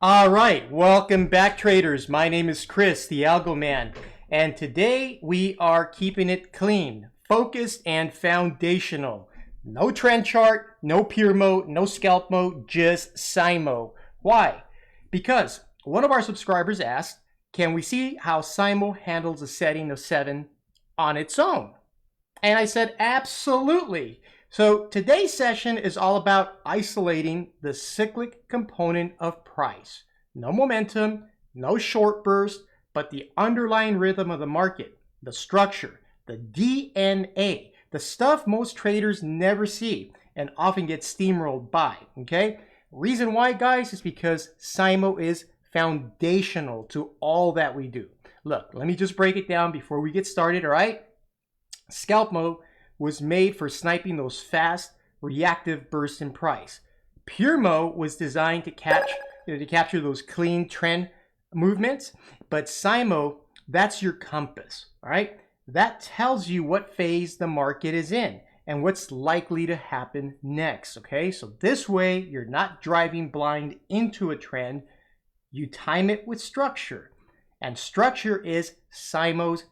All right, welcome back, traders. My name is Chris, the Algo Man, and today we are keeping it clean, focused, and foundational. No trend chart, no pure mode, no scalp mode, just CYMO. Why? Because one of our subscribers asked, can we see how CYMO handles a setting of 7 on its own? And I said, absolutely. So today's session is all about isolating the cyclic component of price. No momentum, no short burst, but the underlying rhythm of the market, the structure, the DNA, the stuff most traders never see and often get steamrolled by, okay? Reason why, guys, is because CYMO is foundational to all that we do. Look, let me just break it down before we get started, all right? Scalp mode was made for sniping those fast, reactive bursts in price. Pure mode was designed to capture those clean trend movements, but CYMO, that's your compass, all right? That tells you what phase the market is in and what's likely to happen next, okay? So this way, you're not driving blind into a trend. You time it with structure, and structure is CYMO's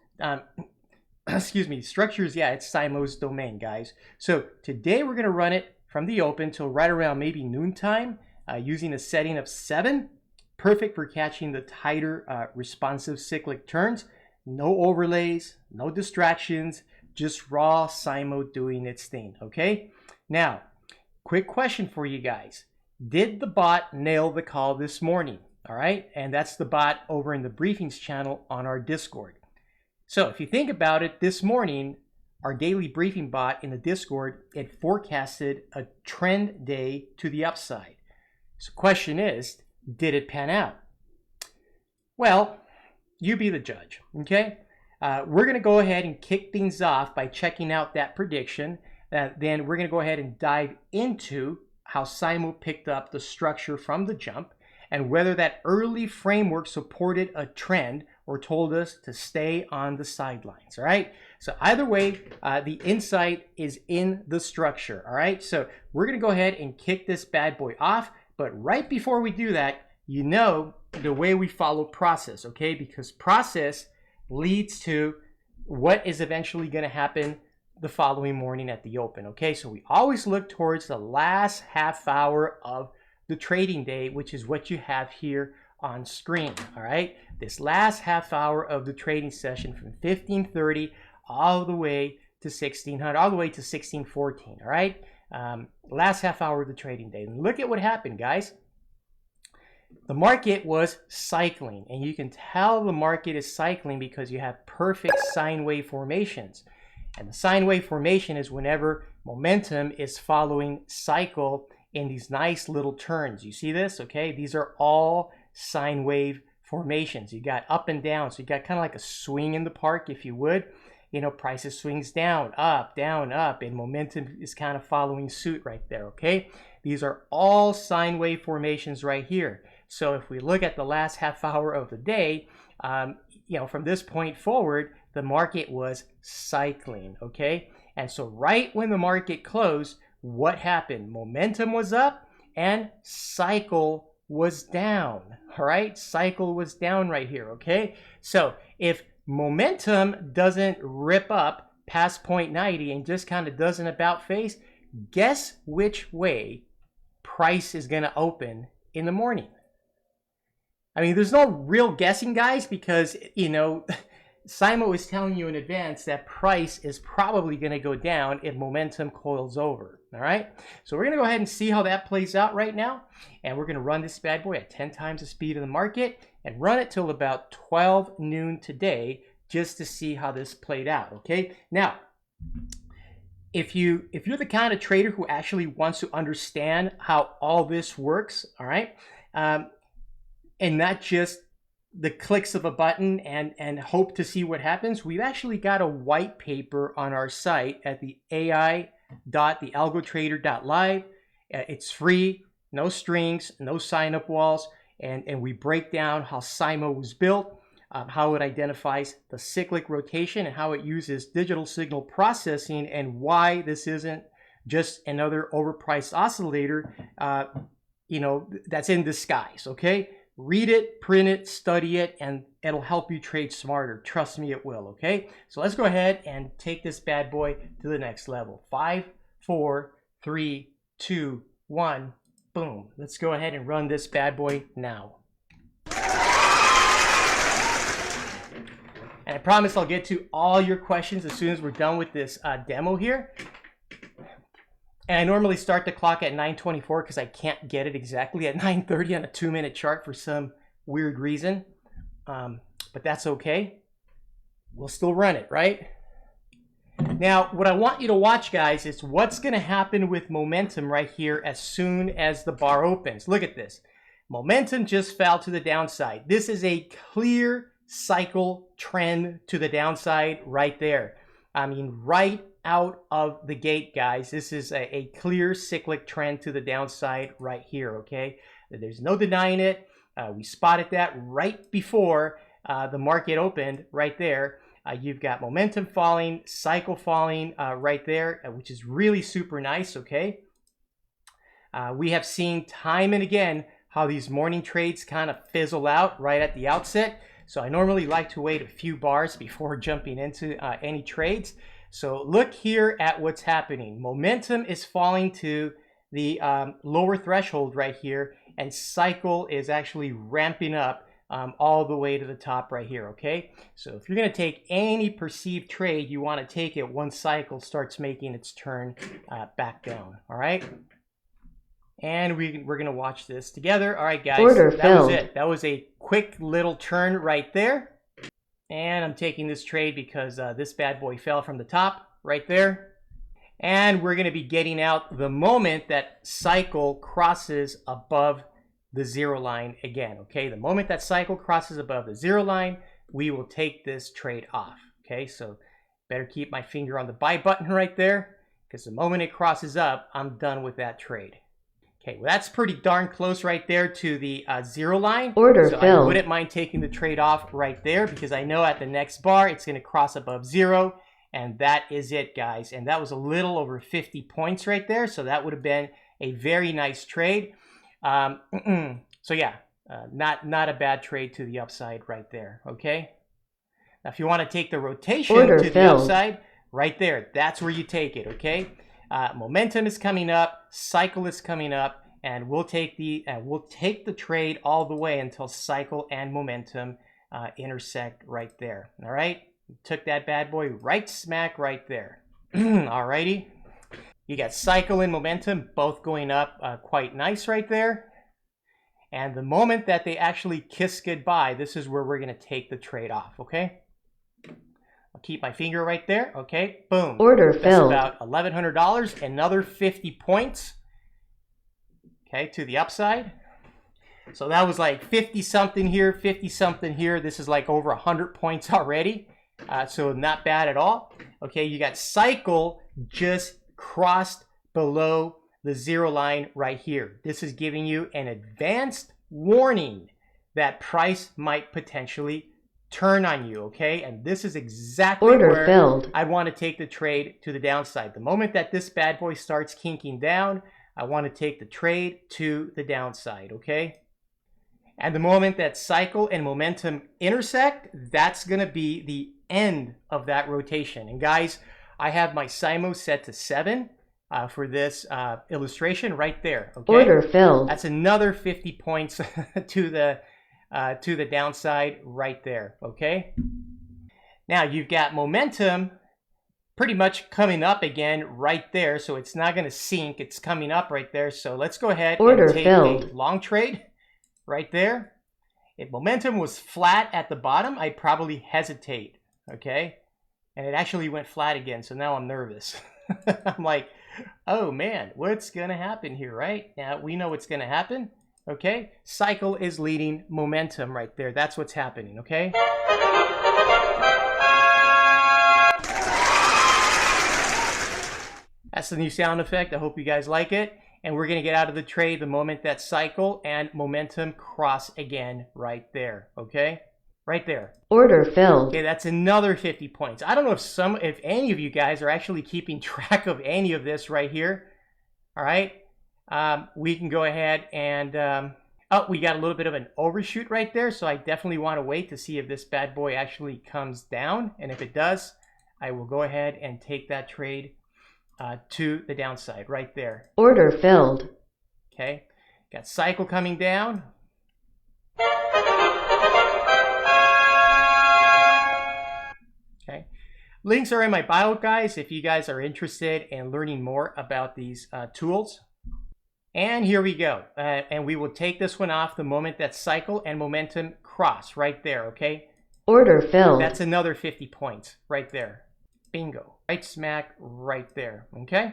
structures, yeah, it's CYMO's domain, guys. So today we're going to run it from the open till right around maybe noontime using a setting of 7. Perfect for catching the tighter responsive cyclic turns. No overlays, no distractions, just raw CYMO doing its thing, okay? Now, quick question for you guys. Did the bot nail the call this morning? All right, and that's the bot over in the briefings channel on our Discord. So if you think about it, this morning, our daily briefing bot in the Discord, it forecasted a trend day to the upside. So question is, did it pan out? Well, you be the judge, okay? We're going to go ahead and kick things off by checking out that prediction. Then we're going to go ahead and dive into how CYMO picked up the structure from the jump and whether that early framework supported a trend or told us to stay on the sidelines, all right? So either way, the insight is in the structure, all right? So we're gonna go ahead and kick this bad boy off, but right before we do that, you know the way we follow process, okay? Because process leads to what is eventually gonna happen the following morning at the open, okay? So we always look towards the last half hour of the trading day, which is what you have here on screen, all right? This last half hour of the trading session from 1530 all the way to 1600, all the way to 1614, all right? Last half hour of the trading day. And look at what happened, guys. The market was cycling, and you can tell the market is cycling because you have perfect sine wave formations. And the sine wave formation is whenever momentum is following cycle in these nice little turns. You see this, okay? These are all sine wave formations. You got up and down, so you got kind of like a swing in the park, if you would. You know, prices swings down, up, and momentum is kind of following suit right there, okay? These are all sine wave formations right here. So if we look at the last half hour of the day, you know, from this point forward, the market was cycling, okay? And so right when the market closed, what happened? Momentum was up and cycle was down, all right? Cycle was down right here, okay? So if momentum doesn't rip up past 0.90 and just kind of does an about face, guess which way price is going to open in the morning? I mean, there's no real guessing, guys, because, you know, CYMO is telling you in advance that price is probably going to go down if momentum coils over, all right? So we're going to go ahead and see how that plays out right now, and we're going to run this bad boy at 10 times the speed of the market and run it till about 12 noon today just to see how this played out, okay? Now, if you're the kind of trader who actually wants to understand how all this works, all right, and not just the clicks of a button and hope to see what happens, we've actually got a white paper on our site at the ai.thealgotrader.live. It's free, no strings, no sign-up walls, and we break down how CYMO was built, how it identifies the cyclic rotation, and how it uses digital signal processing, and why this isn't just another overpriced oscillator, you know, that's in disguise, okay? read it, print it, study it, and it'll help you trade smarter. Trust me, it will, okay? So let's go ahead and take this bad boy to the next level. 5, 4, 3, 2, 1, boom. Let's go ahead and run this bad boy now. And I promise I'll get to all your questions as soon as we're done with this demo here. And I normally start the clock at 9:24 because I can't get it exactly at 9:30 on a 2-minute chart for some weird reason. But that's okay. We'll still run it, right? Now, what I want you to watch, guys, is what's going to happen with momentum right here as soon as the bar opens. Look at this. Momentum just fell to the downside. This is a clear cycle trend to the downside right there. I mean, right out of the gate, guys. This is a clear cyclic trend to the downside right here, okay? There's no denying it. We spotted that right before the market opened right there. You've got momentum falling, cycle falling right there, which is really super nice, okay? We have seen time and again how these morning trades kind of fizzle out right at the outset. So I normally like to wait a few bars before jumping into any trades. So look here at what's happening. Momentum is falling to the lower threshold right here, and cycle is actually ramping up all the way to the top right here, okay? So if you're gonna take any perceived trade, you wanna take it once cycle starts making its turn back down, all right? And we're gonna watch this together. All right, guys, that was it. That was a quick little turn right there. And I'm taking this trade because this bad boy fell from the top right there. And we're gonna be getting out the moment that cycle crosses above the zero line again, okay? The moment that cycle crosses above the zero line, we will take this trade off, okay? So better keep my finger on the buy button right there, because the moment it crosses up, I'm done with that trade. Okay, well, that's pretty darn close right there to the zero line. Order so filled. I wouldn't mind taking the trade off right there because I know at the next bar it's going to cross above zero, and that is it, guys. And that was a little over 50 points right there, so that would have been a very nice trade. So yeah, not a bad trade to the upside right there. Okay. Now, if you want to take the rotation to the upside, right there, that's where you take it. Okay. Momentum is coming up, cycle is coming up, and we'll take the trade all the way until cycle and momentum intersect right there. All right, took that bad boy right smack right there. Alrighty, you got cycle and momentum both going up quite nice right there. And the moment that they actually kiss goodbye, this is where we're going to take the trade off. Okay. I'll keep my finger right there. Okay, boom. Order That's filled. about $1,100. Another 50 points. Okay, to the upside. So that was like 50 something here, 50 something here. This is like over 100 points already. So not bad at all. Okay, you got cycle just crossed below the zero line right here. This is giving you an advanced warning that price might potentially turn on you, okay? And this is exactly where I want to take the trade to the downside. The moment that this bad boy starts kinking down, I want to take the trade to the downside, okay? And the moment that cycle and momentum intersect, that's going to be the end of that rotation. And guys, I have my CYMO set to 7 for this illustration right there, okay? Order filled. That's another 50 points to the downside right there, okay? Now you've got momentum pretty much coming up again right there, so it's not going to sink. It's coming up right there, so let's go ahead and take a long trade right there. If momentum was flat at the bottom, I'd probably hesitate, okay? And it actually went flat again, so now I'm nervous. I'm like, oh man, what's going to happen here, right? Now we know what's going to happen. Okay, cycle is leading momentum right there. That's what's happening, okay? That's the new sound effect. I hope you guys like it. And we're going to get out of the trade the moment that cycle and momentum cross again right there, okay? Right there. Order filled. Okay, that's another 50 points. I don't know if any of you guys are actually keeping track of any of this right here. All right? We can go ahead and Oh, we got a little bit of an overshoot right there, so I definitely want to wait to see if this bad boy actually comes down. And if it does, I will go ahead and take that trade to the downside right there. Order filled. Okay, got cycle coming down. Okay, links are in my bio, guys, if you guys are interested in learning more about these tools. And here we go. And we will take this one off the moment that cycle and momentum cross right there, okay? Order filled. That's another 50 points right there. Bingo. Right smack right there, okay?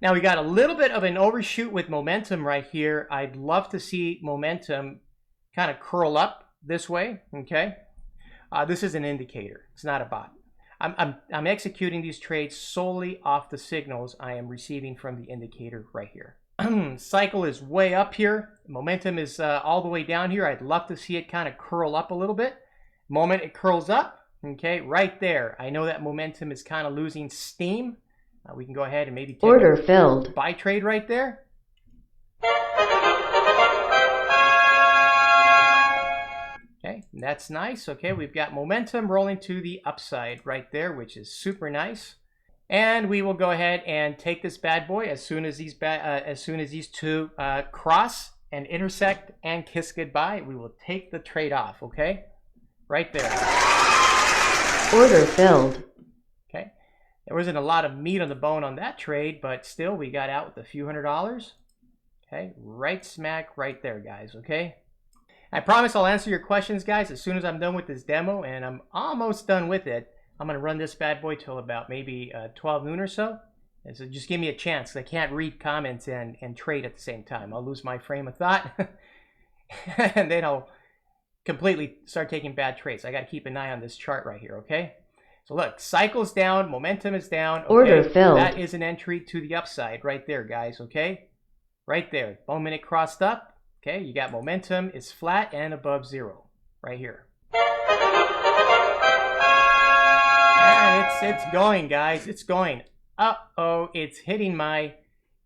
Now we got a little bit of an overshoot with momentum right here. I'd love to see momentum kind of curl up this way, okay? This is an indicator. It's not a bot. I'm executing these trades solely off the signals I am receiving from the indicator right here. Cycle is way up here. Momentum is all the way down here. I'd love to see it kind of curl up a little bit. Moment it curls up, okay, right there. I know that momentum is kind of losing steam. We can go ahead and maybe take order filled. Buy trade right there. Okay, that's nice. Okay, we've got momentum rolling to the upside right there, which is super nice. And we will go ahead and take this bad boy as soon as these two cross and intersect and kiss goodbye. We will take the trade off. Okay, right there. Order filled. Okay, there wasn't a lot of meat on the bone on that trade, but still we got out with a few $100s. Okay, right smack right there, guys. Okay, I promise I'll answer your questions, guys, as soon as I'm done with this demo, and I'm almost done with it. I'm going to run this bad boy till about maybe 12 noon or so. And so just give me a chance. I can't read comments and trade at the same time. I'll lose my frame of thought. And then I'll completely start taking bad trades. I got to keep an eye on this chart right here, okay? So look, cycle's down, momentum is down. Okay? Order filled. That is an entry to the upside right there, guys, okay? Right there. Moment it crossed up. Okay, you got momentum is flat and above zero right here. It's going, guys. It's going. Uh-oh, it's hitting my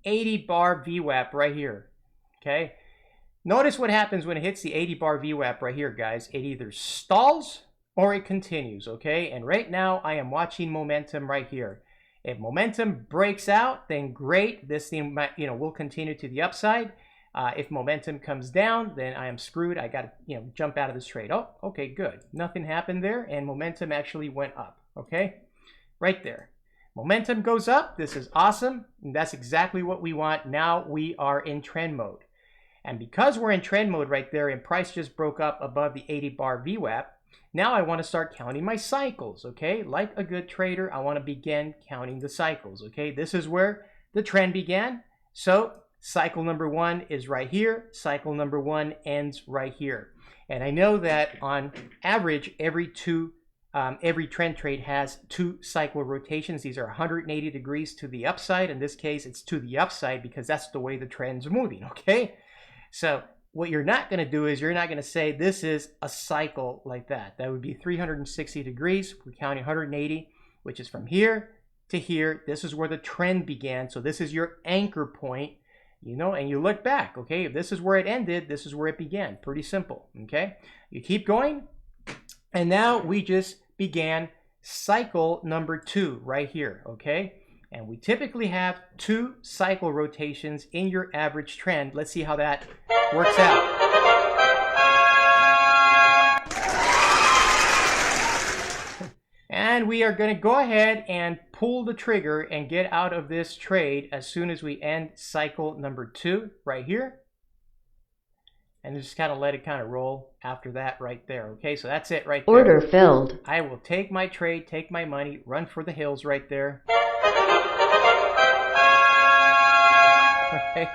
80 bar VWAP right here. Okay. Notice what happens when it hits the 80 bar VWAP right here, guys. It either stalls or it continues, okay? And right now, I am watching momentum right here. If momentum breaks out, then great. This thing might, will continue to the upside. If momentum comes down, then I am screwed. I got to, jump out of this trade. Oh, okay, good. Nothing happened there, and momentum actually went up, okay? Right there. Momentum goes up. This is awesome. And that's exactly what we want. Now we are in trend mode. And because we're in trend mode right there and price just broke up above the 80 bar VWAP, now I want to start counting my cycles, okay? Like a good trader, I want to begin counting the cycles, okay? This is where the trend began. So cycle number one is right here. Cycle number one ends right here. And I know that on average, every trend trade has 2 cycle rotations. These are 180 degrees to the upside. In this case, it's to the upside because that's the way the trend's moving, okay? So what you're not going to do is you're not going to say this is a cycle like that. That would be 360 degrees. We're counting 180, which is from here to here. This is where the trend began. So this is your anchor point, and you look back, okay? If this is where it ended, this is where it began. Pretty simple, okay? You keep going. And now we just began cycle number 2 right here, okay? And we typically have 2 cycle rotations in your average trend. Let's see how that works out. And we are going to go ahead and pull the trigger and get out of this trade as soon as we end cycle number 2 right here. And just kind of let it kind of roll after that right there. Okay, so that's it right there. Order filled. I will take my trade, take my money, run for the hills right there. Okay.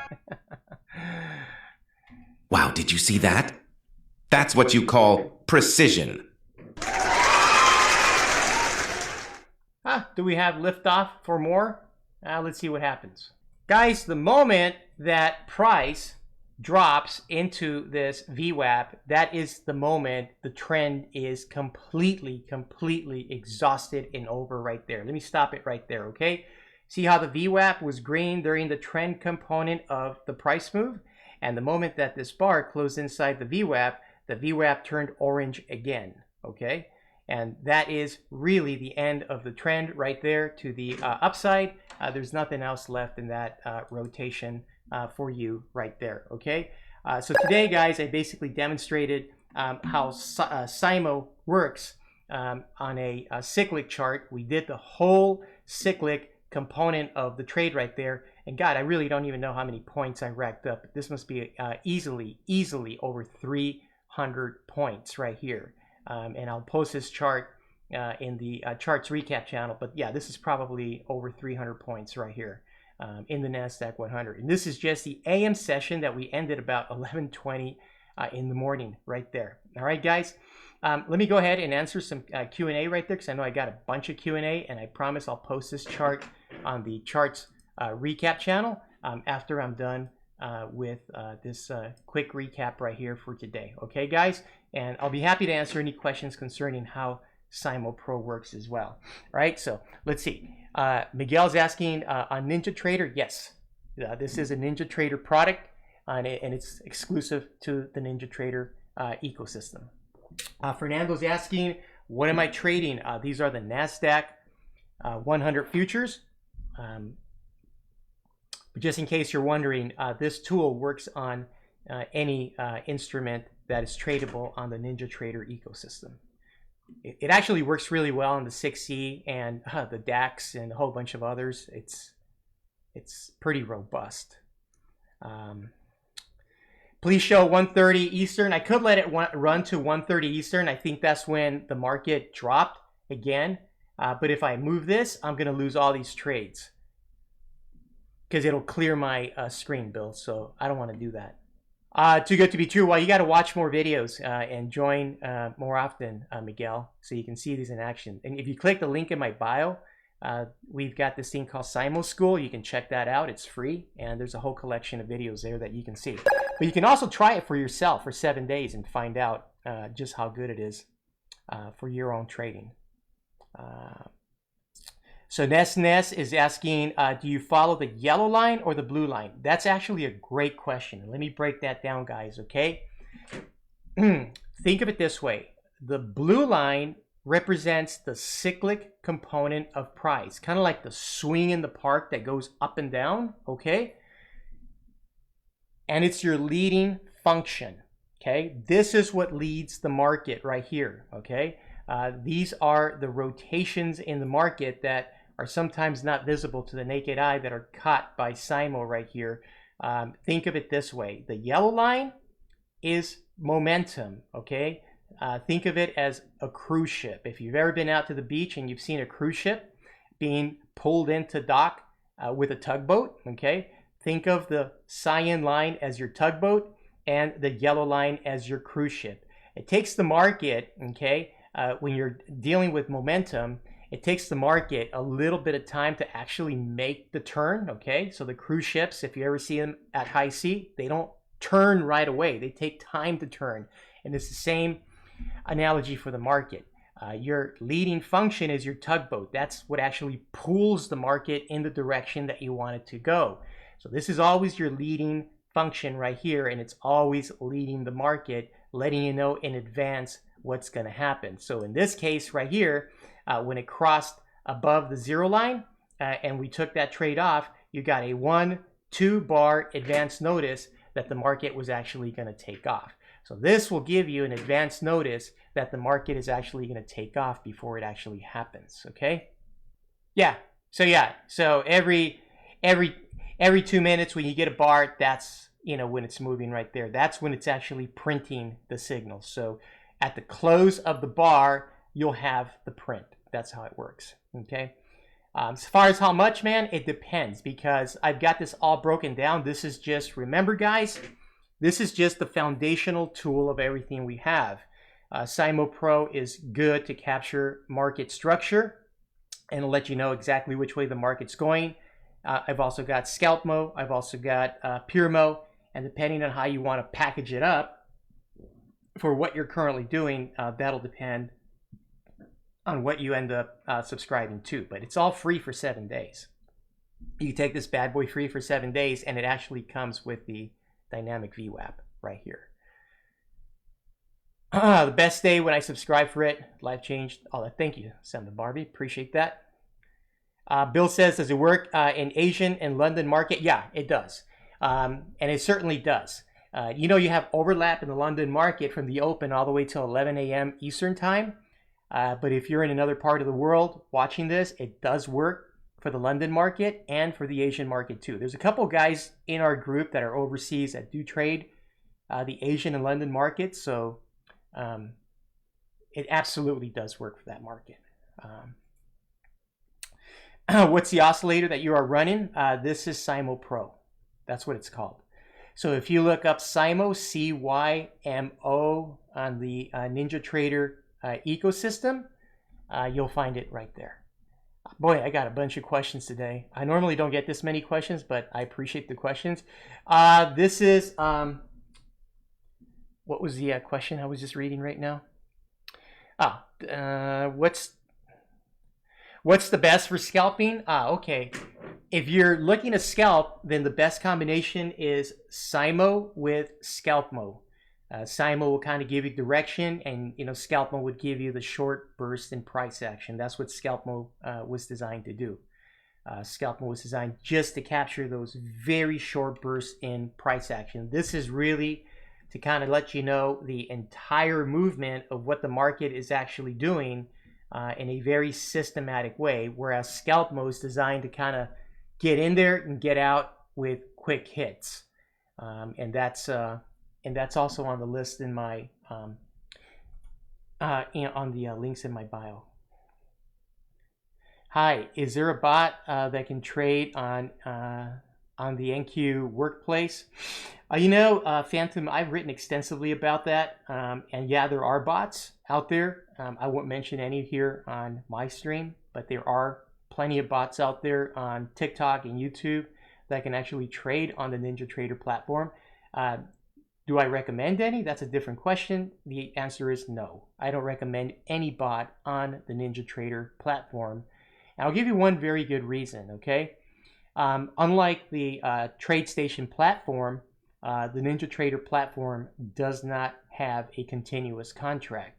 Wow, did you see that? That's what you call precision. Do we have liftoff for more? Let's see what happens. Guys, the moment that price drops into this VWAP, that is the moment the trend is completely exhausted and over right there. Let me stop it right there, okay? See how the VWAP was green during the trend component of the price move? And the moment that this bar closed inside the VWAP, the VWAP turned orange again, okay? And that is really the end of the trend right there to the upside. There's nothing else left in that rotation for you right there, okay? So today, guys, I basically demonstrated how CYMO works on a cyclic chart. We did the whole cyclic component of the trade right there. And God, I really don't even know how many points I racked up. This must be easily over 300 points right here. And I'll post this chart in the charts recap channel. But yeah, this is probably over 300 points right here in the NASDAQ 100. And this is just the AM session that we ended about 11:20 in the morning right there. All right, guys. Let me go ahead and answer some Q&A right there, because I know I got a bunch of Q&A, and I promise I'll post this chart on the charts recap channel after I'm done with this quick recap right here for today. Okay, guys? And I'll be happy to answer any questions concerning how CYMO Pro works as well. All right, so let's see. Miguel's asking on NinjaTrader. Yes, this is a NinjaTrader product, and it's exclusive to the NinjaTrader ecosystem. Fernando's asking, what am I trading? These are the NASDAQ 100 futures. But just in case you're wondering, this tool works on any instrument that is tradable on the NinjaTrader ecosystem. It actually works really well on the 6E and the DAX and a whole bunch of others. It's pretty robust. Please show 1:30 Eastern. I could let it run to 1:30 Eastern. I think that's when the market dropped again. But if I move this, I'm going to lose all these trades because it'll clear my screen, Bill. So I don't want to do that. Too good to be true. Well, you got to watch more videos and join more often, Miguel, so you can see these in action. And if you click the link in my bio, we've got this thing called CYMO School. You can check that out. It's free, and there's a whole collection of videos there that you can see. But you can also try it for yourself for 7 days and find out just how good it is for your own trading. So Ness is asking, do you follow the yellow line or the blue line? That's actually a great question. Let me break that down, guys, okay? Think of it this way. The blue line represents the cyclic component of price, kind of like the swing in the park that goes up and down, okay? And it's your leading function, okay? This is what leads the market right here, okay? These are the rotations in the market that are sometimes not visible to the naked eye that are caught by CYMO right here. Think of it this way. The yellow line is momentum, okay? Think of it as a cruise ship. If you've ever been out to the beach and you've seen a cruise ship being pulled into dock with a tugboat, okay? Think of the cyan line as your tugboat and the yellow line as your cruise ship. It takes the market, okay, when you're dealing with momentum, it takes the market a little bit of time to actually make the turn, okay? So the cruise ships, if you ever see them at high sea, they don't turn right away. They take time to turn. And it's the same analogy for the market. Your leading function is your tugboat. That's what actually pulls the market in the direction that you want it to go. So this is always your leading function right here, and it's always leading the market, letting you know in advance what's going to happen. So in this case right here, when it crossed above the zero line and we took that trade off, you got a 1-2 bar advance notice that the market was actually going to take off. So this will give you an advance notice that the market is actually going to take off before it actually happens, okay? Yeah, so every 2 minutes when you get a bar, that's, you know, when it's moving right there. That's when it's actually printing the signal. So at the close of the bar, you'll have the print. That's how it works, okay? As far as how much, man, it depends, because I've got this all broken down. This is just, remember, guys, this is just the foundational tool of everything we have. CYMO Pro is good to capture market structure and let you know exactly which way the market's going. I've also got Scalp Mo. I've also got Pure Mo. And depending on how you want to package it up for what you're currently doing, that'll depend on what you end up subscribing to. But it's all free for 7 days. You take this bad boy free for 7 days, and it actually comes with the dynamic VWAP right here. The best day when I subscribed for it. Life changed. Oh, thank you, Sam Barbie. Appreciate that. Bill says, does it work in Asian and London market? Yeah, it does. And it certainly does. You know, you have overlap in the London market from the open all the way till 11 a.m. Eastern time. But if you're in another part of the world watching this, it does work for the London market and for the Asian market too. There's a couple guys in our group that are overseas that do trade the Asian and London markets. So it absolutely does work for that market. What's the oscillator that you are running? This is CYMO Pro. That's what it's called. So if you look up CYMO, C-Y-M-O, on the NinjaTrader ecosystem, you'll find it right there. Boy, I got a bunch of questions today. I normally don't get this many questions, but I appreciate the questions. This is, what was the question I was just reading right now? What's the best for scalping? Okay. If you're looking to scalp, then the best combination is CYMO with ScalpMo. CYMO will kind of give you direction, and ScalpMo would give you the short burst in price action. That's what ScalpMo was designed to do. ScalpMo was designed just to capture those very short bursts in price action. This is really to kind of let you know the entire movement of what the market is actually doing in a very systematic way, whereas ScalpMo is designed to kind of get in there and get out with quick hits, and that's also on the list in my on the links in my bio. Hi, is there a bot that can trade on the NQ workplace? Phantom, I've written extensively about that, and yeah, there are bots out there. I won't mention any here on my stream, but there are plenty of bots out there on TikTok and YouTube that can actually trade on the NinjaTrader platform. Do I recommend any? That's a different question. The answer is no. I don't recommend any bot on the NinjaTrader platform. And I'll give you one very good reason, okay? Unlike the TradeStation platform, the NinjaTrader platform does not have a continuous contract.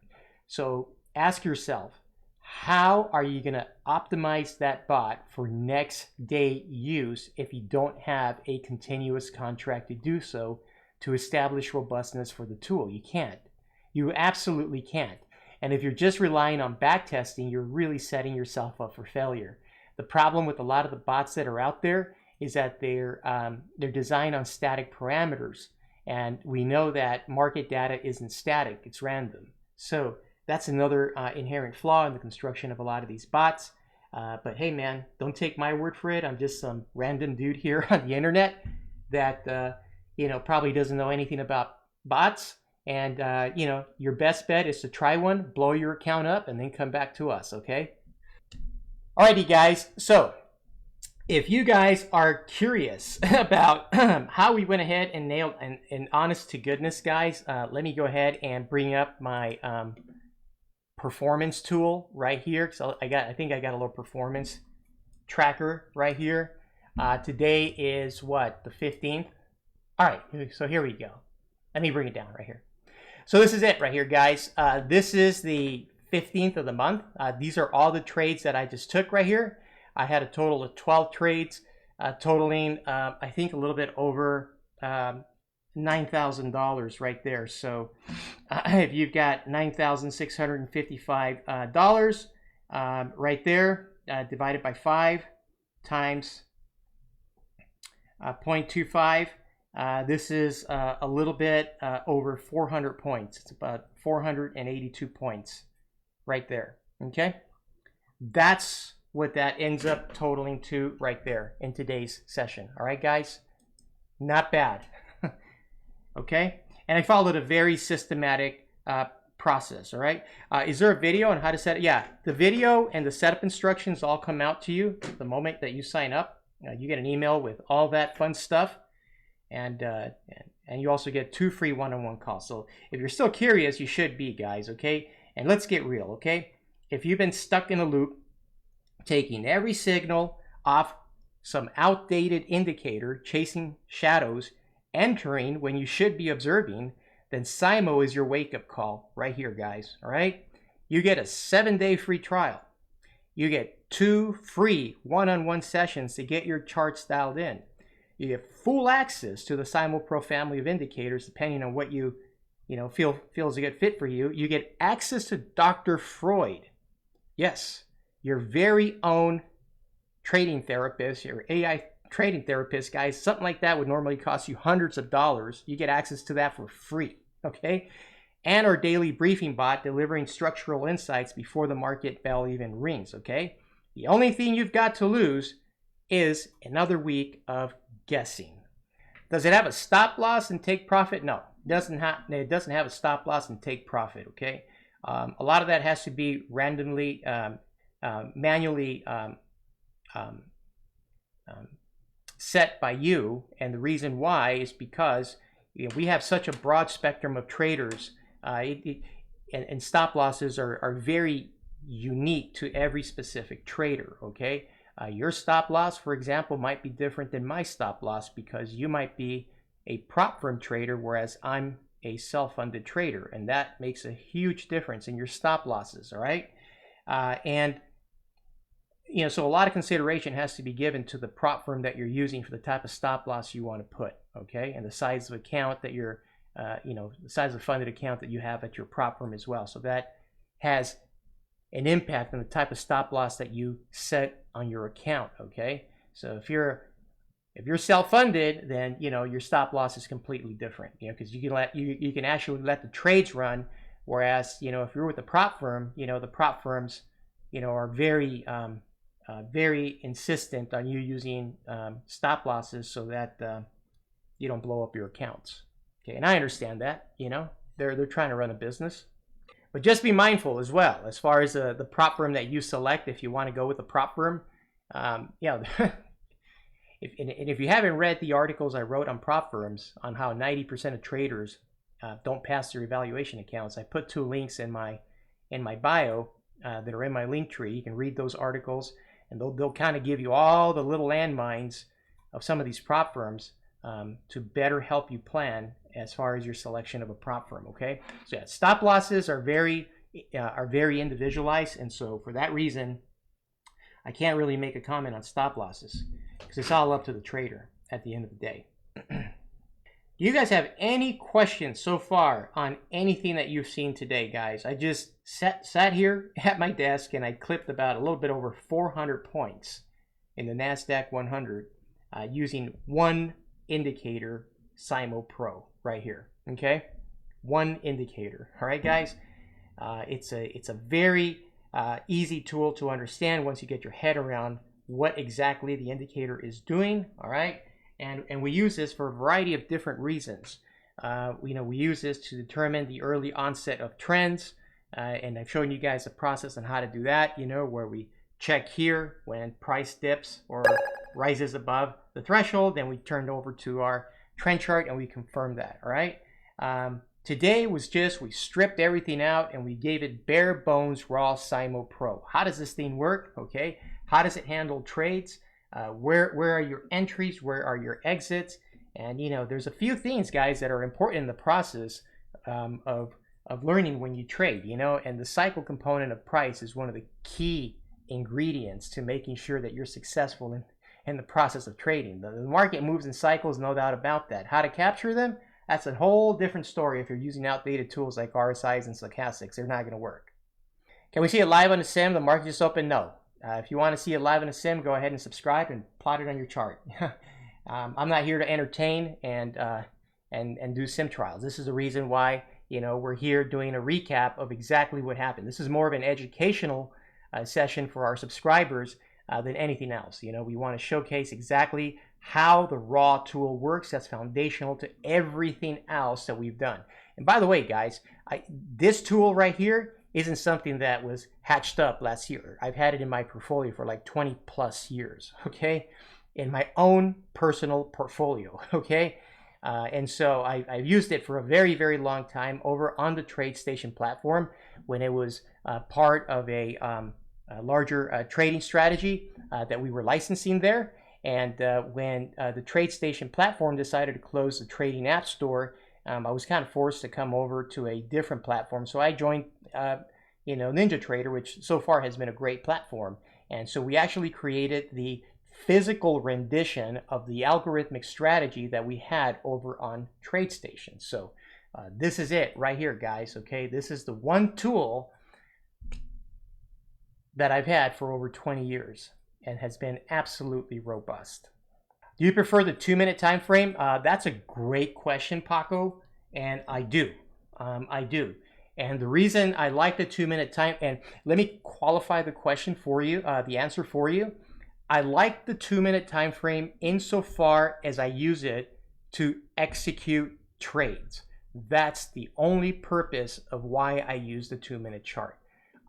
So ask yourself, how are you going to optimize that bot for next day use if you don't have a continuous contract to do so to establish robustness for the tool? You can't. You absolutely can't. And if you're just relying on backtesting, you're really setting yourself up for failure. The problem with a lot of the bots that are out there is that they're designed on static parameters. And we know that market data isn't static, it's random. So that's another inherent flaw in the construction of a lot of these bots. But hey, man, don't take my word for it. I'm just some random dude here on the internet that probably doesn't know anything about bots. And your best bet is to try one, blow your account up, and then come back to us, okay? Alrighty, guys. So if you guys are curious about how we went ahead and nailed, and honest to goodness, guys, let me go ahead and bring up my performance tool right here. So I think I got a little performance tracker right here. Today is what, the 15th? All right, so here we go. Let me bring it down right here. So this is it right here, guys. This is the 15th of the month. These are all the trades that I just took right here. I had a total of 12 trades, totaling, I think, a little bit over $9,000 right there. So if you've got $9,655 right there, divided by 5 times 0.25, this is a little bit over 400 points. It's about 482 points right there. Okay, that's what that ends up totaling to right there in today's session. All right, guys, not bad. Okay, and I followed a very systematic process. All right, is there a video on how to set it? Yeah, the video and the setup instructions all come out to you the moment that you sign up. You get an email with all that fun stuff, and you also get 2 free one-on-one calls. So if you're still curious, you should be, guys. Okay, and let's get real. Okay, if you've been stuck in a loop, taking every signal off some outdated indicator, chasing shadows, entering when you should be observing, then CYMO is your wake-up call right here, guys. All right? You get a 7-day free trial. You get 2 free one-on-one sessions to get your charts dialed in. You get full access to the CYMO Pro family of indicators, depending on what you feel is a good fit for you. You get access to Dr. Freud. Yes, your very own trading therapist, your AI trading therapist, guys. Something like that would normally cost you hundreds of dollars. You get access to that for free, okay? And our daily briefing bot delivering structural insights before the market bell even rings, okay? The only thing you've got to lose is another week of guessing. Does it have a stop loss and take profit? No, it doesn't have a stop loss and take profit, okay? A lot of that has to be randomly, manually set by you, and the reason why is because we have such a broad spectrum of traders, and stop losses are very unique to every specific trader, okay? Your stop loss, for example, might be different than my stop loss because you might be a prop firm trader, whereas I'm a self-funded trader, and that makes a huge difference in your stop losses, all right? So a lot of consideration has to be given to the prop firm that you're using for the type of stop loss you want to put, okay? And the size of account that you're, the size of funded account that you have at your prop firm as well. So that has an impact on the type of stop loss that you set on your account, okay? So if you're self-funded, then your stop loss is completely different, because you can actually let the trades run, whereas if you're with a prop firm, the prop firms are very very insistent on you using stop losses so that you don't blow up your accounts. Okay, and I understand that. They're trying to run a business. But just be mindful as well, as far as the prop firm that you select, if you want to go with a prop firm. If you haven't read the articles I wrote on prop firms on how 90% of traders don't pass their evaluation accounts, I put 2 links in my bio that are in my link tree. You can read those articles, and they'll kind of give you all the little landmines of some of these prop firms to better help you plan as far as your selection of a prop firm, okay? So yeah, stop losses are very individualized, and so for that reason, I can't really make a comment on stop losses because it's all up to the trader at the end of the day. Do you guys have any questions so far on anything that you've seen today, guys? I just sat here at my desk and I clipped about a little bit over 400 points in the NASDAQ 100 using one indicator, CYMO Pro, right here, okay? One indicator, all right, guys? It's a very easy tool to understand once you get your head around what exactly the indicator is doing, all right? And we use this for a variety of different reasons. We use this to determine the early onset of trends, and I've shown you guys a process on how to do that, where we check here when price dips or rises above the threshold, then we turn over to our trend chart and we confirm that, all right? Today was just, we stripped everything out and we gave it bare bones raw CYMO Pro. How does this thing work, okay? How does it handle trades? Where are your entries? Where are your exits? And there's a few things, guys, that are important in the process of learning when you trade, and the cycle component of price is one of the key ingredients to making sure that you're successful in the process of trading. The market moves in cycles, no doubt about that. How to capture them? That's a whole different story if you're using outdated tools like RSIs and stochastics. They're not going to work. Can we see it live on the sim? The market just opened? No. If you want to see it live in a sim, go ahead and subscribe and plot it on your chart. I'm not here to entertain and do sim trials. This is the reason why we're here doing a recap of exactly what happened. This is more of an educational session for our subscribers than anything else. We want to showcase exactly how the raw tool works. That's foundational to everything else that we've done. And by the way, guys, this tool right here isn't something that was hatched up last year. I've had it in my portfolio for like 20 plus years, okay? In my own personal portfolio, okay? And so I've used it for a very, very long time over on the TradeStation platform when it was part of a larger trading strategy that we were licensing there. And when the TradeStation platform decided to close the trading app store, I was kind of forced to come over to a different platform. So I joined, NinjaTrader, which so far has been a great platform. And so we actually created the physical rendition of the algorithmic strategy that we had over on TradeStation. So this is it right here, guys. Okay, this is the one tool that I've had for over 20 years and has been absolutely robust. Do you prefer the 2-minute time frame? That's a great question, Paco, and I do. I do. And the reason I like the 2-minute time, and let me qualify the question for you, the answer for you. I like the 2-minute time frame insofar as I use it to execute trades. That's the only purpose of why I use the 2-minute chart.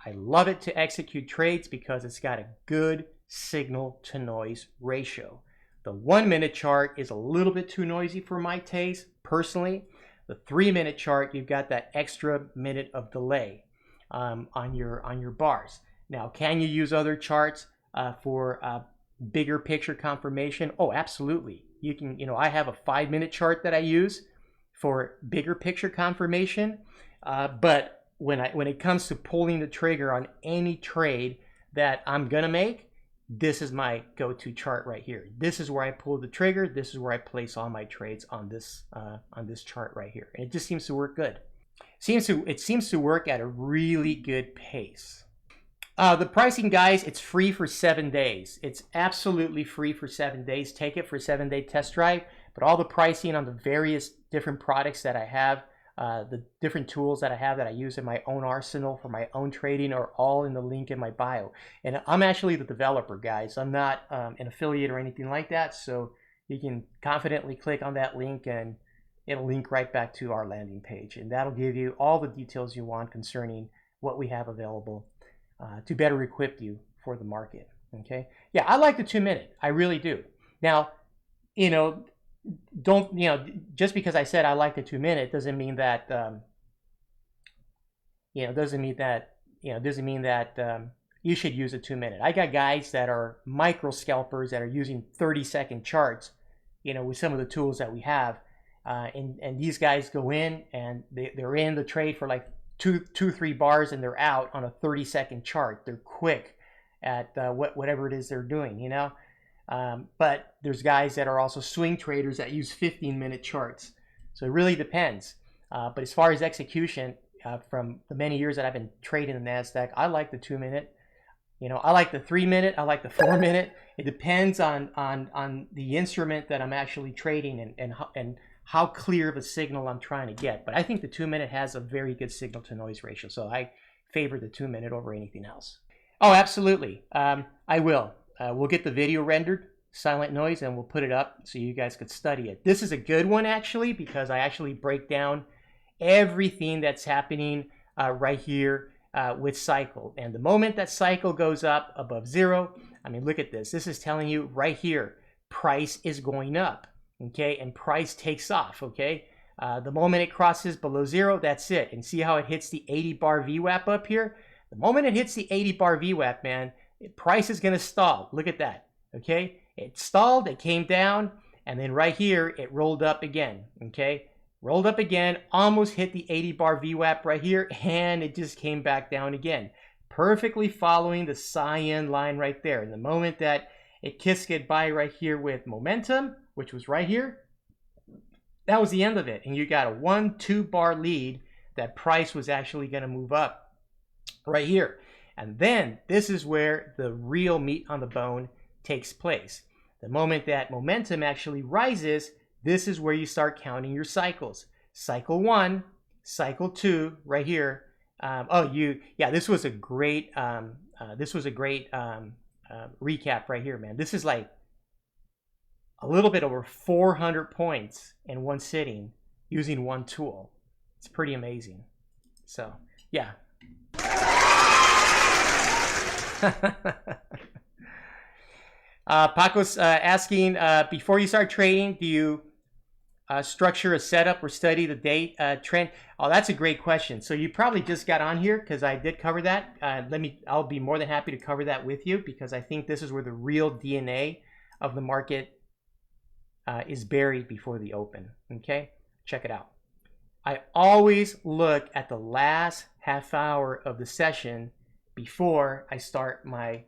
I love it to execute trades because it's got a good signal to noise ratio. The 1-minute chart is a little bit too noisy for my taste, personally. The 3-minute chart, you've got that extra minute of delay on your bars. Now, can you use other charts for bigger picture confirmation? Oh, absolutely. You can. I have a 5-minute chart that I use for bigger picture confirmation. But when it comes to pulling the trigger on any trade that I'm gonna make, this is my go-to chart right here. This is where I pull the trigger. This is where I place all my trades on this chart right here. And it just seems to work good. It seems to work at a really good pace. The pricing, guys, it's free for 7 days. It's absolutely free for 7 days. Take it for a 7-day test drive. But all the pricing on the various different products that I have, the different tools that I have that I use in my own arsenal for my own trading are all in the link in my bio. And I'm actually the developer, guys. I'm not an affiliate or anything like that. So you can confidently click on that link and it'll link right back to our landing page. And that'll give you all the details you want concerning what we have available to better equip you for the market. Okay. Yeah, I like the 2-minute. I really do. Now, just because I said I like the 2-minute doesn't mean that you should use a 2-minute. I got guys that are micro scalpers that are using 30-second charts, with some of the tools that we have, and these guys go in and they're in the trade for like 2-3 bars and they're out on a 30-second chart. They're quick at whatever it is they're doing, But there's guys that are also swing traders that use 15-minute charts. So it really depends. But as far as execution, from the many years that I've been trading the NASDAQ, I like the 2-minute. I like the 3-minute. I like the 4-minute. It depends on the instrument that I'm actually trading and how clear of a signal I'm trying to get. But I think the 2-minute has a very good signal to noise ratio. So I favor the 2-minute over anything else. Oh, absolutely. I will. We'll get the video rendered, silent noise, and we'll put it up so you guys could study it. This is a good one, actually, because I actually break down everything that's happening right here with cycle. And the moment that cycle goes up above 0, look at this. This is telling you right here, price is going up, okay? And price takes off, okay? The moment it crosses below 0, that's it. And see how it hits the 80-bar VWAP up here? The moment it hits the 80-bar VWAP, man, price is going to stall. Look at that. Okay, it stalled, it came down, and then right here it rolled up again. Okay, rolled up again, almost hit the 80-bar VWAP right here, and it just came back down again, perfectly following the cyan line right there. And the moment that it kissed goodbye right here with momentum, which was right here, that was the end of it. And you got a 1-2 bar lead that price was actually going to move up right here. And then this is where the real meat on the bone takes place. The moment that momentum actually rises, this is where you start counting your cycles. Cycle 1, cycle 2, right here. This was a great recap right here, man. This is like a little bit over 400 points in one sitting using one tool. It's pretty amazing. So, yeah. Paco's asking, before you start trading, do you structure a setup or study the day trend? Oh, that's a great question. So you probably just got on here because I did cover that. I'll be more than happy to cover that with you because I think this is where the real DNA of the market is buried before the open. Okay, check it out. I always look at the last half hour of the session before I start my,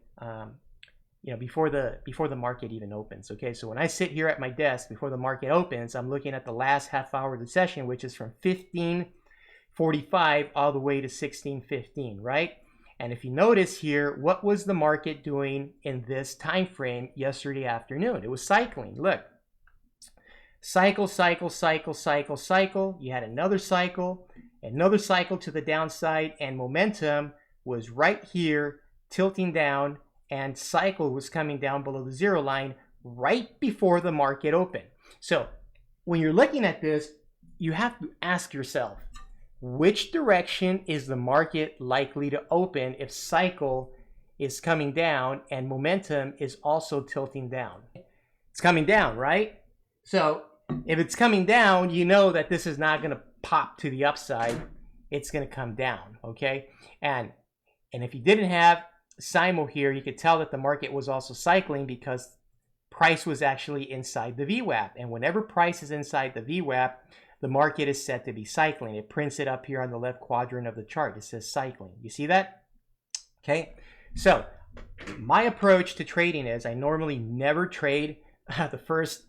before the market even opens. Okay, so when I sit here at my desk before the market opens, I'm looking at the last half hour of the session, which is from 15:45 all the way to 16:15, right? And if you notice here, what was the market doing in this time frame yesterday afternoon? It was cycling. Look. Cycle, cycle, cycle, cycle, cycle. You had another cycle to the downside, and momentum was right here tilting down, and cycle was coming down below the zero line right before the market opened. So when you're looking at this, you have to ask yourself, which direction is the market likely to open if cycle is coming down and momentum is also tilting down? It's coming down, right? So if it's coming down, you know that this is not going to pop to the upside. It's going to come down, okay? And if you didn't have CYMO here, you could tell that the market was also cycling because price was actually inside the VWAP. And whenever price is inside the VWAP, the market is set to be cycling. It prints it up here on the left quadrant of the chart. It says cycling. You see that? Okay. So my approach to trading is I normally never trade the first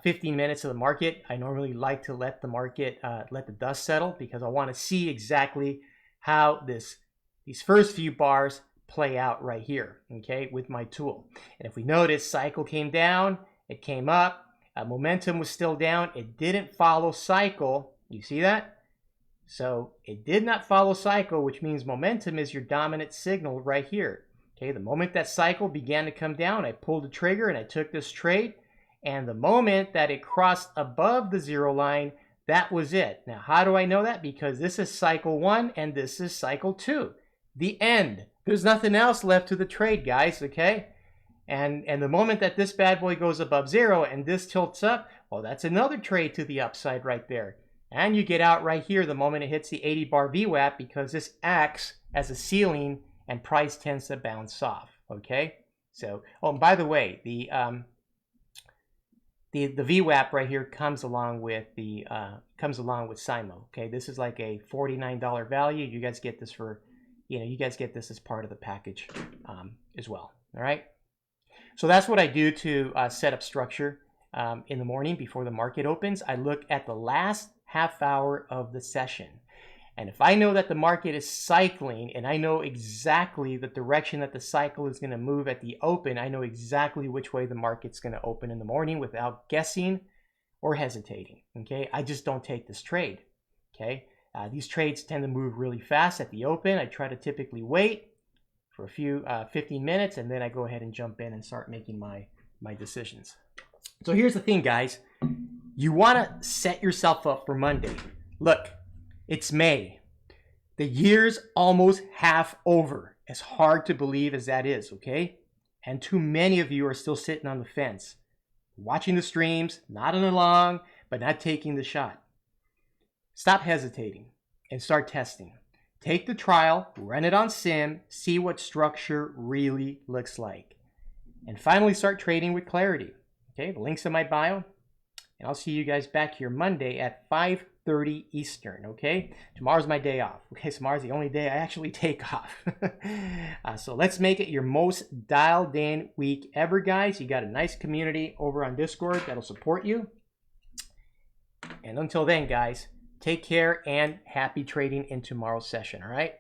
15 minutes of the market. I normally like to let the market, let the dust settle, because I want to see exactly how these first few bars play out right here, okay, with my tool. And if we notice, cycle came down, it came up, momentum was still down, it didn't follow cycle. You see that? So it did not follow cycle, which means momentum is your dominant signal right here. Okay, the moment that cycle began to come down, I pulled the trigger and I took this trade. And the moment that it crossed above the zero line, that was it. Now, how do I know that? Because this is cycle 1 and this is cycle 2. The end. There's nothing else left to the trade, guys, okay? And the moment that this bad boy goes above zero and this tilts up, well, that's another trade to the upside right there. And you get out right here the moment it hits the 80 bar VWAP, because this acts as a ceiling and price tends to bounce off, okay? So, oh, and by the way, the VWAP right here comes along with CYMO. Okay, this is like a $49 value. You guys get this for, you guys get this as part of the package as well. All right. So that's what I do to set up structure in the morning before the market opens. I look at the last half hour of the session. And if I know that the market is cycling and I know exactly the direction that the cycle is going to move at the open, I know exactly which way the market's going to open in the morning without guessing or hesitating. Okay, I just don't take this trade. Okay, these trades tend to move really fast at the open. I try to typically wait for a few 15 minutes, and then I go ahead and jump in and start making my decisions. So here's the thing, guys. You want to set yourself up for Monday. Look. It's May. The year's almost half over, as hard to believe as that is, okay? And too many of you are still sitting on the fence, watching the streams, nodding along, but not taking the shot. Stop hesitating and start testing. Take the trial, run it on sim, see what structure really looks like. And finally start trading with clarity. Okay, the link's in my bio. And I'll see you guys back here Monday at 5:30 Eastern, okay? Tomorrow's my day off. Okay, tomorrow's the only day I actually take off. So let's make it your most dialed in week ever, guys. You got a nice community over on Discord that'll support you. And until then, guys, take care and happy trading in tomorrow's session, all right?